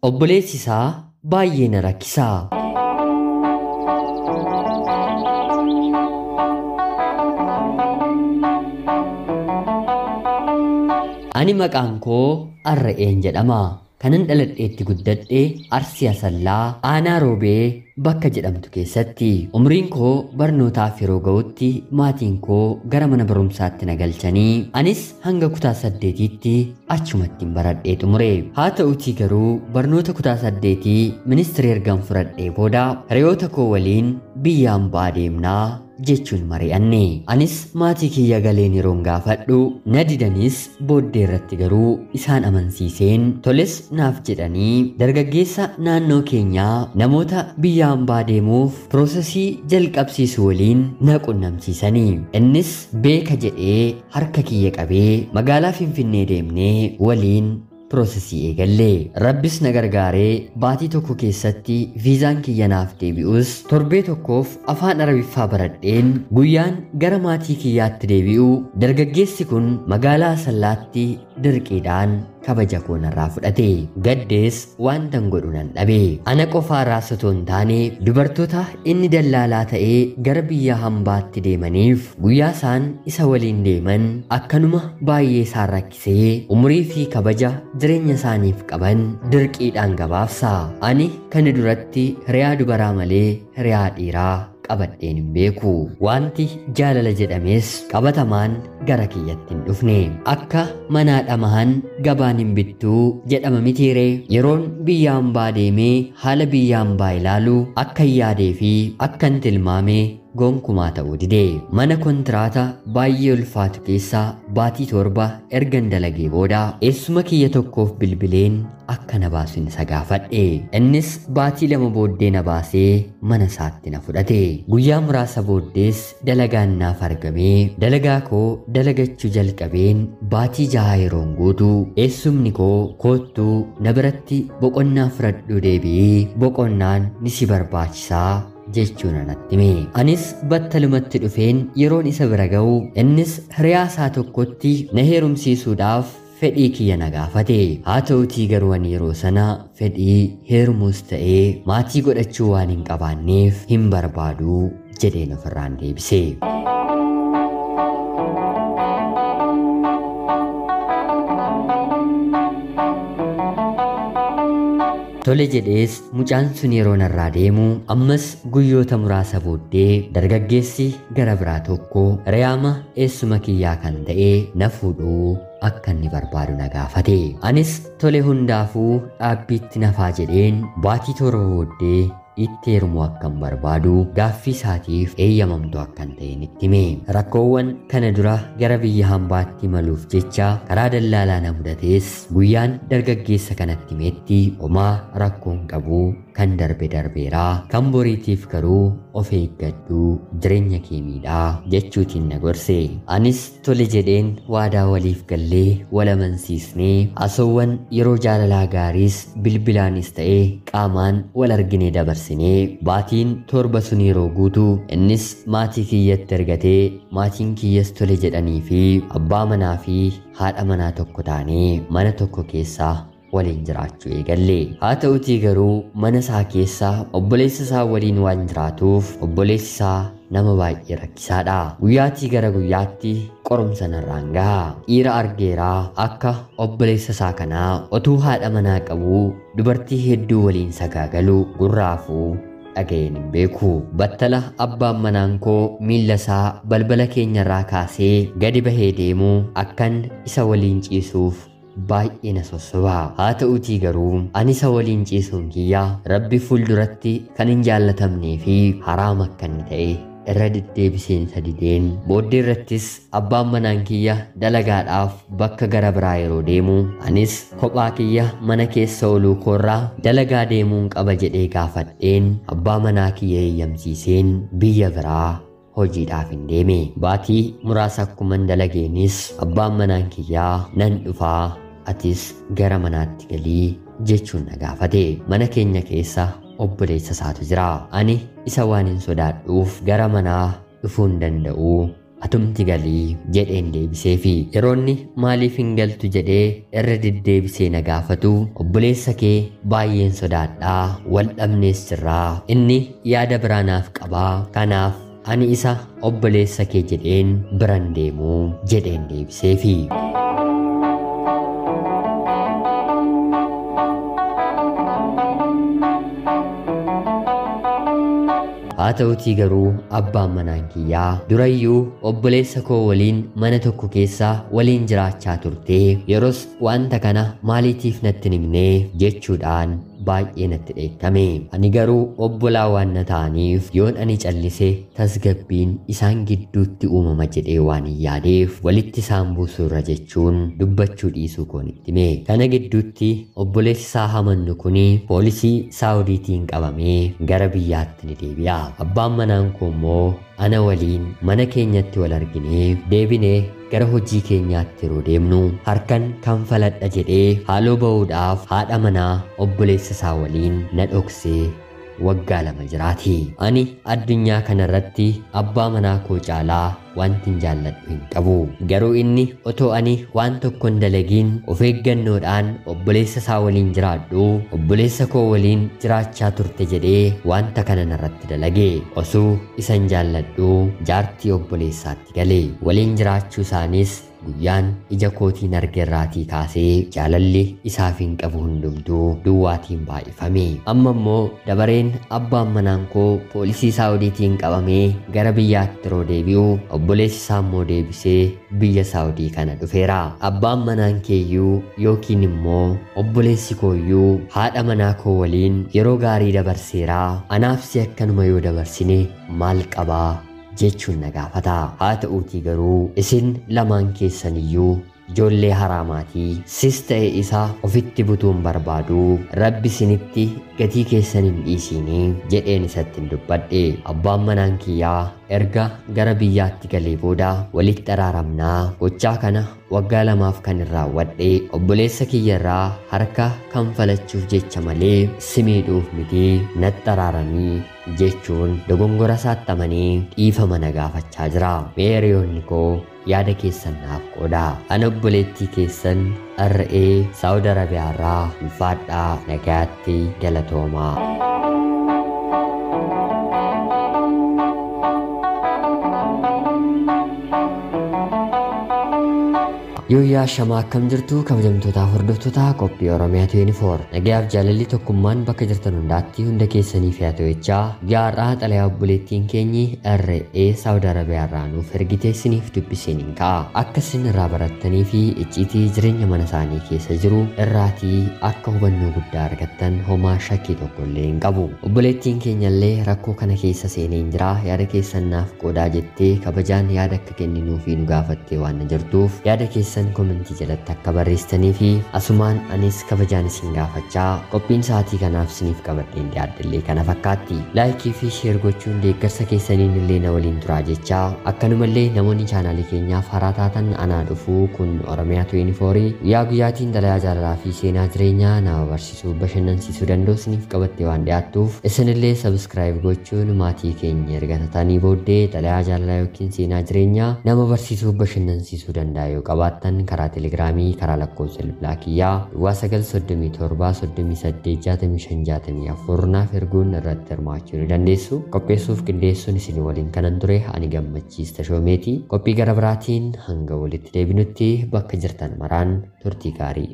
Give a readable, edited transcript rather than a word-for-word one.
Obboleessi isaa baay'ee na rakkisaa. Ani maqaan koo Arra'een jedhama. Kanan dhaladheetti guddadhe Arsii Asallaa Aanaa Roobee bakka jedhamtu keessatti. Umriin koo barnootaaf yeroo ga'utti maatiin koo gara mana barumsaatti na galchanii anis hanga kutaa 8tti achumatti baradhee xumure. Haa ta'utii garuu barnoota kutaa 8 ministeera ergan fudhadhee booda hiriyoota koo waliin biyya hambaa deemnaa jechuun mari'anne. Anis maatii kiyya galeen yeroon gaafadhu na didanis booddee irratti garuu isaan amansiiseen toles naaf jedhanii dargaggeessa naannoo keenyaa namoota biyya hambaa deemuuf piroosesii jalqabsiisu waliin na qunnamsiisanii. Innis beeka jedhee harka kiyya qabee magaalaa Finfinnee deemnee waliin piroosesii eegalle. Rabbis na gargaaree baatii tokko keessatti viizaan kiyya naaf deebi'us torbee tokkoof afaan Arabiffaa baradheen guyyaan gara maatii kiyyaatti deebi'u dargaggeessi kun magaalaa Asallaatti dirqiidhaan kabaja koo narraa fudhate. Gaddees waantan godhu nan dhabe. Ana qofaarraas otoo hin taane dubartoota inni dallaalaa ta'ee gara biyya hambaatti deemaniif guyyaa isaan isa waliin deeman akkanuma baay'ee isaan rakkisee umurii fi kabaja jireenya isaaniif qaban dirqiidhaan gabaabsa. Ani kana duratti hiriyaa dubaraa malee hiriyaa dhiiraa qabadheen hin beeku. Wanti jaalala jedhames qabatamaan gara kiyyatti hin dhufne. Akka manaa dhamahan gabaan hin bittuu jedhama mitiiree. Yeroon biyya hambaa deemee haala biyya hambaa ilaalu akkan yaadee fi akkan tilmaame gonkumaa ta'uu dide. Mana kontiraata baay'ee ulfaatu keessaa baatii 7 ergan dalagee booda eessuma kiyya tokkoof bilbileen akka na baasu isa gaafadhe. Innis baatii 2 booddee na baasee mana isaatti na fudhate. Guyyaa muraasa booddees dalagaan naaf argamee dalagaa koo dalagachuu jalqabeen baatii 6 yeroon guutu eessumni koo koottuu na biratti boqonnaa fudhadhu deebi'ee boqonnaan ni si barbaachisaa jechuun anatti hime. Anis battalumatti dhufeen yeroon isa bira ga'u innis hiriyaa isaa tokkotti na heerumsiisuudhaaf fedhii kiyya na gaafate. Haa ta'utii garuu ani yeroo sana fedhii heerumuus ta'ee maatii godhachuu waan hin qabaanneef hin barbaadu jedheen ofirraan deebise. Tole jedhees mucaan sun yeroo narraa deemu ammas guyyoota muraasa booddee dargaggeessi gara biraa tokko hiriyaama eessuma kiyyaa kan ta'e na fuudhuu akka inni barbaadu na gaafate. Anis tole hundaafuu dhaabbiitti nafaa jedheen baatii 7 booddee itti heerumuu akkan barbaadu gaaffii isaatiif eeyyamamtu akkan ta'een itti hime. Rakkoowwan kana dura gara biyya hambaatti imaluuf jecha karaa dallaalaa na mudatees guyyaan dargaggeessa kanatti himetti homaa rakkoon qabu kan darbeeraa kan boriitiif garuu of eeggadhu jireenya kee miidhaa jechuutiin na gorse. Anis tole jedheen waadaa waliif gallee wal amansiisnee asoowwan yeroo jaalalaa gaariis bilbilaanis ta'ee qaamaan wal argine dabarsinee baatiin 7 sun yeroo guutu innis maatii kiyyatti ergatee maatiin kiyyas tole jedhanii fi abbaa manaa fi haadha manaa tokko taanee mana tokko keessaa waliin jiraachuu eegalle. Haa ta'utii garuu mana isaa keessaa obboleessa isaa waliin waan jiraatuuf obboleessi isaa nama baay'ee rakkisaadha. Guyyaatii gara guyyaatti qorumsa narraan gaha. Dhiira argeeraa akka obboleessa isaa kanaa otuu haadha manaa qabuu dubartii hedduu waliin sagaagalu gurraafuu dhaga'een hin beeku. Battala abbaan manaan koo miilla isaa balbala keenyarraa kaasee gadi bahee deemu akkan isa waliin ciisuuf baay'ee na sossoba. Haa ta'utii garuu ani isa waliin ciisuun kiyya Rabbi fuulduratti kan hin jaallatamnee fi haraam akka inni ta'e irra deddeebiseen sadideen booddee irrattis abbaan manaan kiyya dalagaadhaaf bakka gara biraa yeroo deemu anis kophaa kiyya mana keessa ooluu koorraa dalagaa deemuun qaba jedhee gaafadheen abbaa manaa kiyya eeyyamsiiseen biyya biraa hojiidhaaf hin deeme. Baatii muraasa akkuman dalageenis abbaan manaan kiyyaa nan dhufaa atis gara manaatti galii jechuun na gaafate. Mana keenya keessa obboleessa isaatu jira. Ani isa waan hin sodaadhuuf gara manaa dhufuu hin danda'u atumti galii jedheen deebiseefi yeroonni maaliif hin galtu jedhee irra deddeebisee na gaafatu obboleessa kee baay'een sodaadhaa wal dhabnees jirraa inni yaada biraanaaf qabaa kanaaf ani isa obboleessa kee jedheen biran deemuu jedheen deebiseefi. haa ta'utii garuu abbaan manaan kiyyaa durayyuu obboleessa koo waliin mana tokko keessa waliin jiraachaa turtee yeroos wanta kana maaliitiif natti himnee jechuudhaan baay'ee natti dheekkame. Ani garuu obbolaa waan na ta'aniif yoon ani callise tasgabbiin isaan gidduutti uumama jedhee waan hin yaadeef walitti isaan buusuu irra jechuun dubbachuu dhiisuu koon itti hime. Kana gidduutti obboleessi isaa hamannu kuni poolisii Saawudiitiin qabamee gara biyyaatti ni deebi'a. Abbaan manaan koo immoo ana waliin mana keenyatti wal arginee deebinee gara hojii keenyaatti yeroo deemnu harkan kan faladha jedhee haaloo ba'uudhaaf haadha manaa obboleessa isaa waliin na dhoksee waggaa 2 jiraati. Ani addunyaa kanarratti abbaa manaa koo caalaa wanti hin jaalladhu hin qabu. Garuu inni otoo ani waan tokko hin dalagiin of eeggannoodhaan obboleessa isaa waliin jiraadhu obboleessa koo waliin jiraachaa turte jedhee wanta kana narratti dalage. Osoo isa hin jaalladhu jaartii obboleessaatti gale. Waliin jiraachuu isaanis guyyaan ija kootiin argeerraatii kaasee jaalalli isaaf hin qabu hundumtuu duwwaatiin baay'ifame. Amma immoo dabareen abbaan manaan koo poolisii Saawudiitiin qabamee gara biyyaatti yeroo deebi'u obboleessi isaa immoo deebisee biyya Saawudii kana dhufeera. Abbaan manaan keeyyuu yookiin immoo obboleessi kooyyuu haadha manaa koo waliin yeroo gaarii dabarseeraa. Anaaf si akkanuma yoo dabarsine maal qabaa jechuun na gaafata. Haa ta'uutii garuu isin lamaan keessaniyyuu ijoollee haraamaatii sis ta'e isaa ofitti butuun barbaadu rabbi isinitti gatii keessan hin dhiisinii jedheen isatti hin dubbadhe. Abbaan manaan kiyyaa erga gara biyyaatti galee booda walitti araaramnaa. Gochaa kana waggaa 2 kan hin raawwadhe obboleessa kiyyarraa harka kan falachuuf jecha malee si miidhuuf miti natti araaranii jechuun dogongora isaatti amanee dhiifama na gaafachaa jira. Hiriyoonni koo yaada keessan naaf qooda. Ana obboleettii keessan Arra'ee Saawudi Arabiyaarraa ulfaadhaa nagaatti galatoomaa. Yooyaa shamaa akkam jirtu kabajamtoota hordoftoota qophii Oromiyaa 24 nagayaaf jaalalli tokkummaan bakka jirtan hundaatti hunda keessaniif yaa ta'u jechaa gaarraa xalayaa obboleettiin keenyi Arra'ee Saawudi Arabiyaarraa nuuf ergitee isiniif dubbiseen hin ka'a. Akka isin irraa barattanii fi icciitii jireenya mana isaanii keessa jiru irraatii akka hubannoo guddaa argattan homaa shakkii tokko illee hin qabu. Obboleettiin keenyallee rakkoo kana keessa seenee hin jira yaada keessan naaf qoodaa jettee kabajaan yaada akka kenninuufi nu gaafattee waan jirtuuf yaada keessan komentii jalatti akka barreessitanii fi asumaan anis kabajaan isin gaafachaa qophiin sa'aatii kanaaf isiniif qabadheen dhiyaaddellee kana fakkaatti. Laayikii fi sheer gochuun deeggarsa keessaniin illee na waliin turaa jechaa akkanumallee namoonni chaanaalii keenyaaf haaraa taatan anaa dhufuu kun Oromiyaa 24 guyyaa guyyaatiin dalayaa jaalalaa fi seenaa jireenyaa nama barsiisuu bashannansiisuu danda'u isiniif qabattee waan dhiyaattuuf isinillee sabiskiraayib gochuun maatii keenya erga taatanii booddee dalayaa jaalalaa yookiin seenaa jireenyaa nama barsiisuu bashannansiisuu danda'a yoo qabaattan karaa telegiraamii karaa lakkoofsa bilbilaa kiyyaa 937 naaf erguun irratti hirmaachuu ni dandeessu. Qopheessuuf qindeessuun isin waliin kanan ture ani Gammachiis Tashoomeeti. Qophii gara biraatiin hanga walitti deebinutti bakka jirtan maraan turtii gaarii.